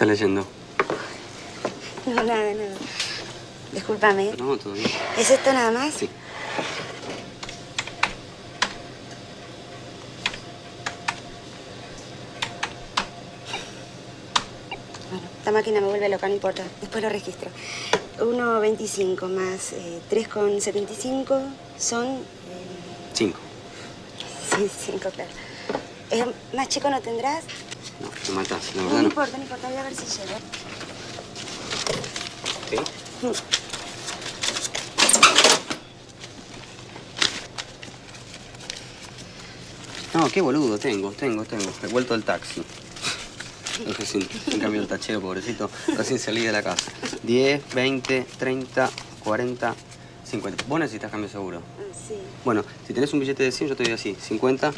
estás leyendo? No, nada. Discúlpame. No, todo bien. ¿Es esto nada más? Sí. Bueno, esta máquina me vuelve loca, no importa. Después lo registro. 1,25 más 3,75 son... 5. Sí, 5, claro. ¿Más chico no tendrás? No, te matas, la No, verdad no no. importa. Voy a ver si llego. ¿Sí? No, qué boludo, tengo. He vuelto del taxi. Dejé sin cambio el tachero, pobrecito. Recién salí de la casa. 10, 20, 30, 40, 50. Vos necesitas cambio seguro. Sí. Bueno, si tenés un billete de 100, yo te doy así. 50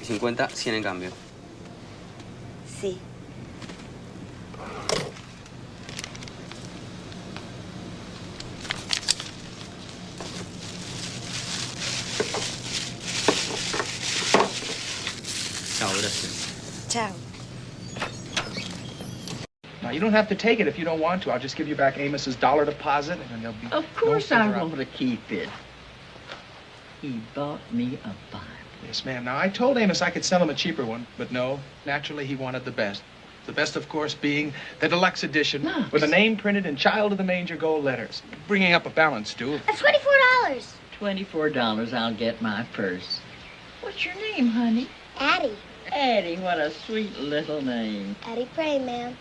y 50, 100 en cambio. Sí. Chao, gracias. Chao. Now, you don't have to take it if you don't want to. I'll just give you back Amos's dollar deposit, and then there'll be... Of course I no want to keep it. He bought me a Bible. Yes, ma'am. Now, I told Amos I could sell him a cheaper one, but no. Naturally, he wanted the best. The best, of course, being the deluxe edition with a name printed in Child of the Manger gold letters. Bringing up a balance, Stu. That's $24. $24, I'll get my purse. What's your name, honey? Addie. Addie, what a sweet little name. Addie Pray, ma'am.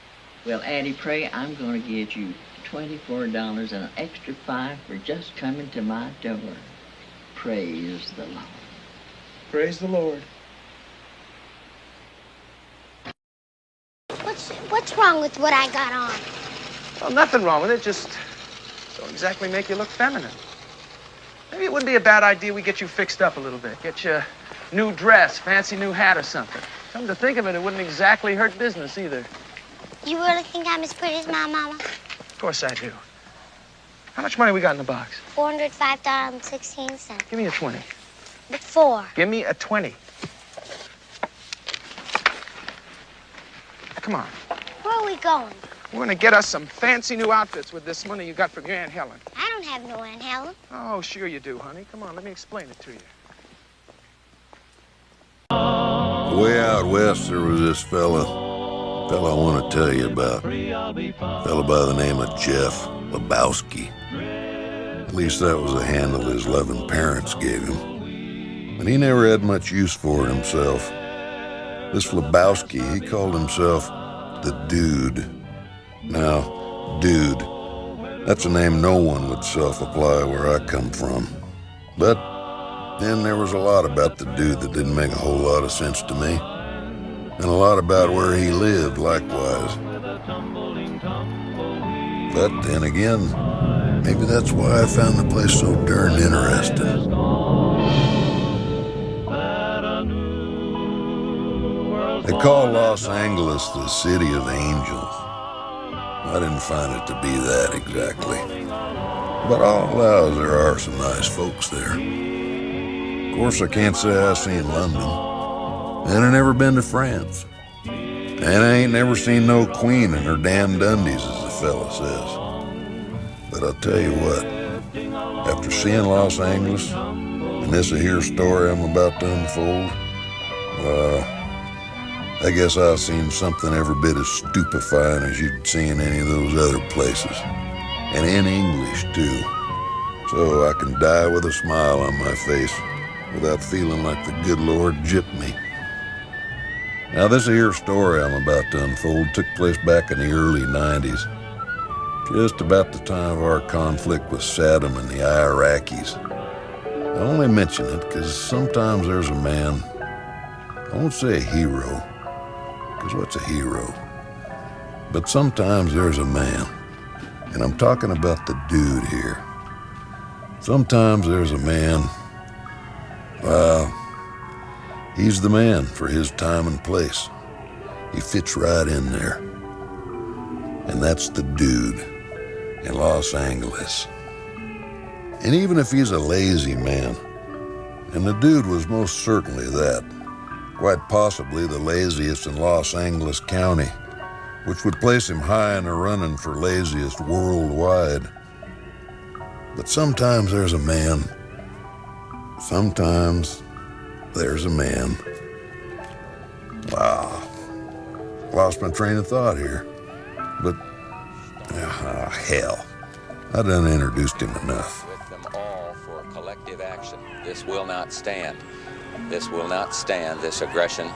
Well, Addie, pray, I'm going to get you $24 and an extra 5 for just coming to my door. Praise the Lord. Praise the Lord. What's wrong with what I got on? Well, nothing wrong with it. Just don't exactly make you look feminine. Maybe it wouldn't be a bad idea we get you fixed up a little bit. Get you a new dress, fancy new hat or something. Come to think of it, it wouldn't exactly hurt business either. You really think I'm as pretty as my mama? Of course I do. How much money we got in the box? $405.16. Give me a 20. But 4. Give me a 20. Come on. Where are we going? We're gonna get us some fancy new outfits with this money you got from your Aunt Helen. I don't have no Aunt Helen. Oh, sure you do, honey. Come on, let me explain it to you. Way out west, there was this fella I want to tell you about. Fella by the name of Jeff Lebowski. At least that was the handle his loving parents gave him. But he never had much use for it himself. This Lebowski, he called himself the Dude. Now, Dude, that's a name no one would self-apply where I come from. But then there was a lot about the Dude that didn't make a whole lot of sense to me. And a lot about where he lived, likewise. But then again, maybe that's why I found the place so darn interesting. They call Los Angeles the City of Angels. I didn't find it to be that exactly. But I'll allow there are some nice folks there. Of course, I can't say I've seen London. And I never been to France. And I ain't never seen no queen in her damn Dundies, as the fella says. But I'll tell you what, after seeing Los Angeles, and this here story I'm about to unfold, well, I guess I've seen something every bit as stupefying as you'd see in any of those other places. And in English, too. So I can die with a smile on my face without feeling like the good Lord gypped me. Now, this here story I'm about to unfold took place back in the early 90s, just about the time of our conflict with Saddam and the Iraqis. I only mention it because sometimes there's a man, I won't say a hero, because what's a hero? But sometimes there's a man, and I'm talking about the Dude here. Sometimes there's a man, well, he's the man for his time and place. He fits right in there. And that's the Dude in Los Angeles. And even if he's a lazy man, and the Dude was most certainly that, quite possibly the laziest in Los Angeles County, which would place him high in the running for laziest worldwide. But sometimes there's a man. Sometimes there's a man. Wow. Lost my train of thought here. But, hell. I done introduced him enough. With them all for collective action. This will not stand. This will not stand, this aggression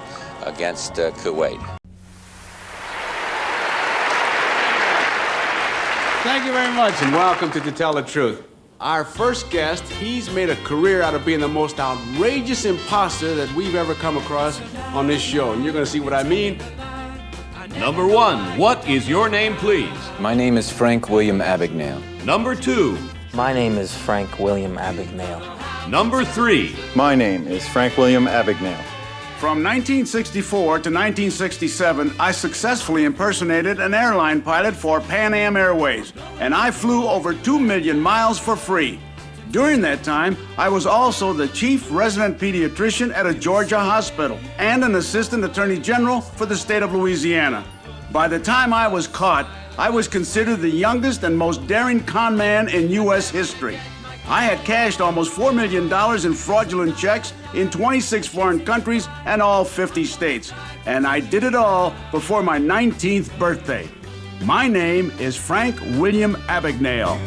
against Kuwait. Thank you very much, and welcome to Tell the Truth. Our first guest, he's made a career out of being the most outrageous imposter that we've ever come across on this show, and you're gonna see what I mean. Number 1, what is your name, please? My name is Frank William Abagnale. Number 2. My name is Frank William Abagnale. Number 3. My name is Frank William Abagnale. From 1964 to 1967, I successfully impersonated an airline pilot for Pan Am Airways, and I flew over 2 million miles for free. During that time, I was also the chief resident pediatrician at a Georgia hospital and an assistant attorney general for the state of Louisiana. By the time I was caught, I was considered the youngest and most daring con man in U.S. history. I had cashed almost $4 million in fraudulent checks in 26 foreign countries and all 50 states. And I did it all before my 19th birthday. My name is Frank William Abagnale.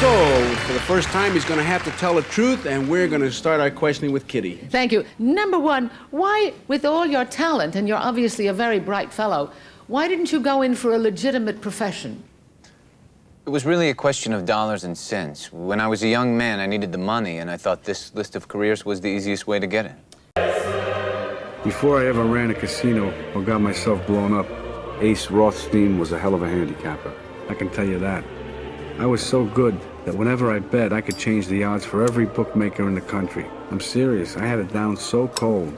So, for the first time, he's going to have to tell the truth, and we're going to start our questioning with Kitty. Thank you. Number 1, why, with all your talent, and you're obviously a very bright fellow, why didn't you go in for a legitimate profession? It was really a question of dollars and cents. When I was a young man, I needed the money, and I thought this list of careers was the easiest way to get it. Before I ever ran a casino or got myself blown up, Ace Rothstein was a hell of a handicapper. I can tell you that. I was so good that whenever I bet, I could change the odds for every bookmaker in the country. I'm serious. I had it down so cold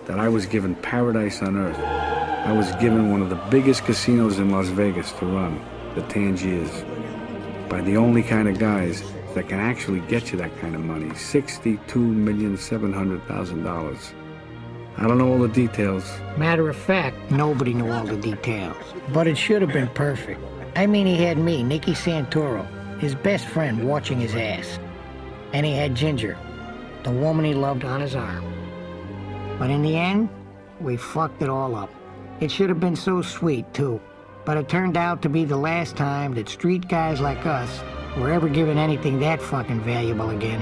that I was given paradise on earth. I was given one of the biggest casinos in Las Vegas to run, the Tangiers, by the only kind of guys that can actually get you that kind of money, $62,700,000. I don't know all the details. Matter of fact, nobody knew all the details. But it should have been perfect. I mean, he had me, Nicky Santoro, his best friend, watching his ass. And he had Ginger, the woman he loved, on his arm. But in the end, we fucked it all up. It should have been so sweet, too. But it turned out to be the last time that street guys like us were ever given anything that fucking valuable again.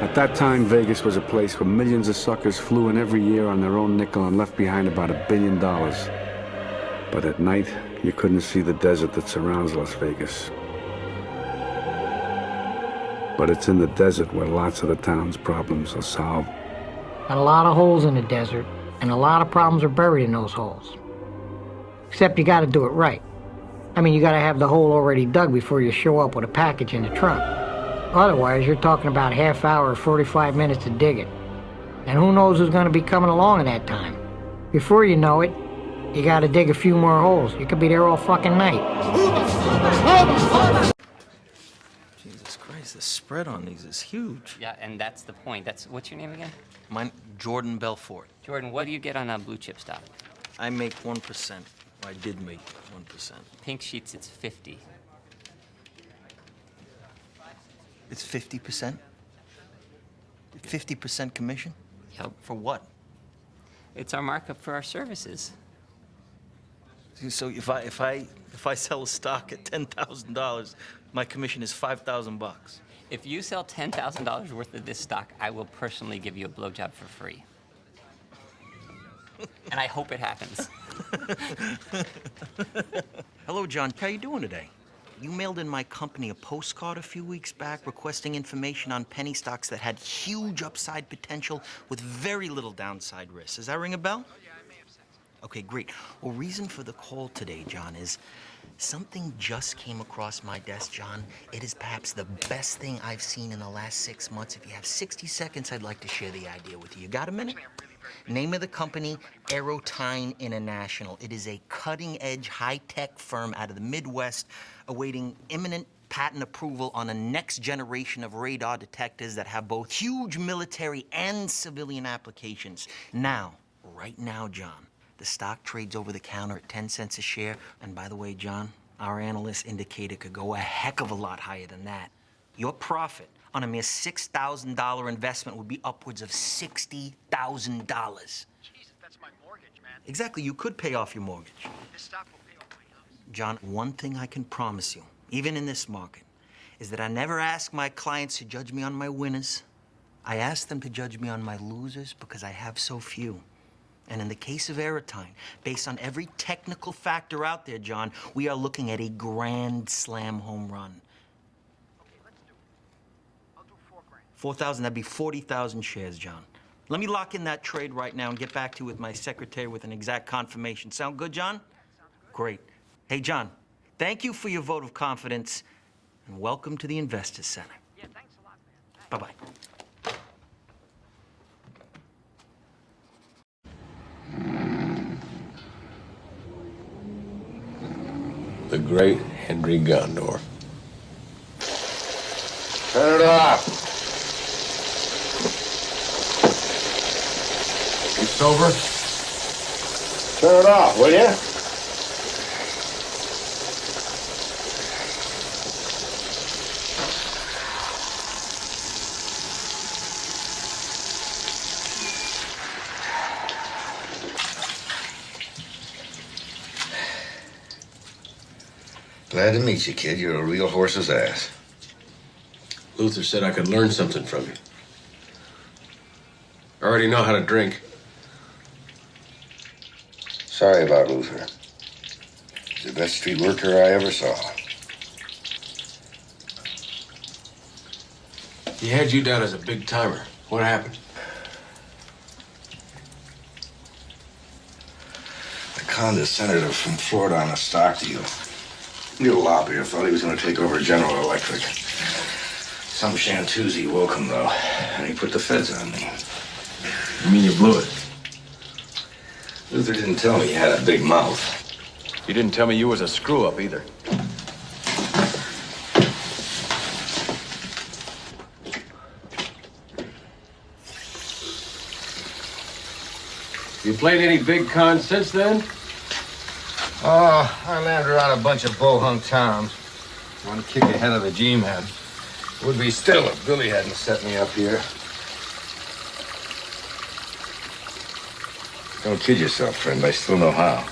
At that time, Vegas was a place where millions of suckers flew in every year on their own nickel and left behind about $1 billion. But at night, you couldn't see the desert that surrounds Las Vegas. But it's in the desert where lots of the town's problems are solved. Got a lot of holes in the desert, and a lot of problems are buried in those holes. Except you gotta do it right. I mean, you gotta have the hole already dug before you show up with a package in the trunk. Otherwise, you're talking about a half hour or 45 minutes to dig it. And who knows who's gonna be coming along in that time. Before you know it, you gotta dig a few more holes. You could be there all fucking night. Jesus Christ, the spread on these is huge. Yeah, and that's the point. What's your name again? Mine, Jordan Belfort. Jordan, what do you get on a blue chip stock? I make 1%. I did make 1%. Pink sheets, it's 50. It's 50%? 50% commission? Yep. For what? It's our markup for our services. So if I sell a stock at $10,000, my commission is $5,000. If you sell $10,000 worth of this stock, I will personally give you a blowjob for free. And I hope it happens. Hello, John. How you doing today? You mailed in my company a postcard a few weeks back requesting information on penny stocks that had huge upside potential with very little downside risk. Does that ring a bell? Okay, great. Well, reason for the call today, John, is something just came across my desk, John. It is perhaps the best thing I've seen in the last 6 months. If you have 60 seconds, I'd like to share the idea with you. You got a minute? Name of the company, Aerotine International. It is a cutting-edge, high-tech firm out of the Midwest awaiting imminent patent approval on a next generation of radar detectors that have both huge military and civilian applications. Now, right now, John, the stock trades over the counter at 10 cents a share. And by the way, John, our analysts indicate it could go a heck of a lot higher than that. Your profit on a mere $6,000 investment would be upwards of $60,000. Jesus, that's my mortgage, man. Exactly, you could pay off your mortgage. This stock will pay off my house. John, one thing I can promise you, even in this market, is that I never ask my clients to judge me on my winners. I ask them to judge me on my losers because I have so few. And in the case of Aerotine, based on every technical factor out there, John, we are looking at a grand slam home run. Okay, let's do it. I'll do $4,000. 4,000, that'd be 40,000 shares, John. Let me lock in that trade right now and get back to you with my secretary with an exact confirmation. Sound good, John? Yeah, sounds good. Great. Hey, John, thank you for your vote of confidence, and welcome to the Investors Center. Yeah, thanks a lot, man. Thanks. Bye-bye. The great Henry Gondor. Turn it off. You sober? Turn it off, will you? Glad to meet you, kid. You're a real horse's ass. Luther said I could learn something from you. I already know how to drink. Sorry about Luther. He's the best street worker I ever saw. He had you down as a big timer. What happened? I conned a senator from Florida on a stock deal. Little lobbyist thought he was going to take over General Electric. Some Shantuzi woke him, though, and he put the feds on me. You mean you blew it? Luther didn't tell me he had a big mouth. You didn't tell me you was a screw-up either. You played any big cons since then? Oh, I landed around a bunch of bow-hung toms. One kick ahead of the G-man. Would be still if Billy hadn't set me up here. Don't kid yourself, friend. I still know how.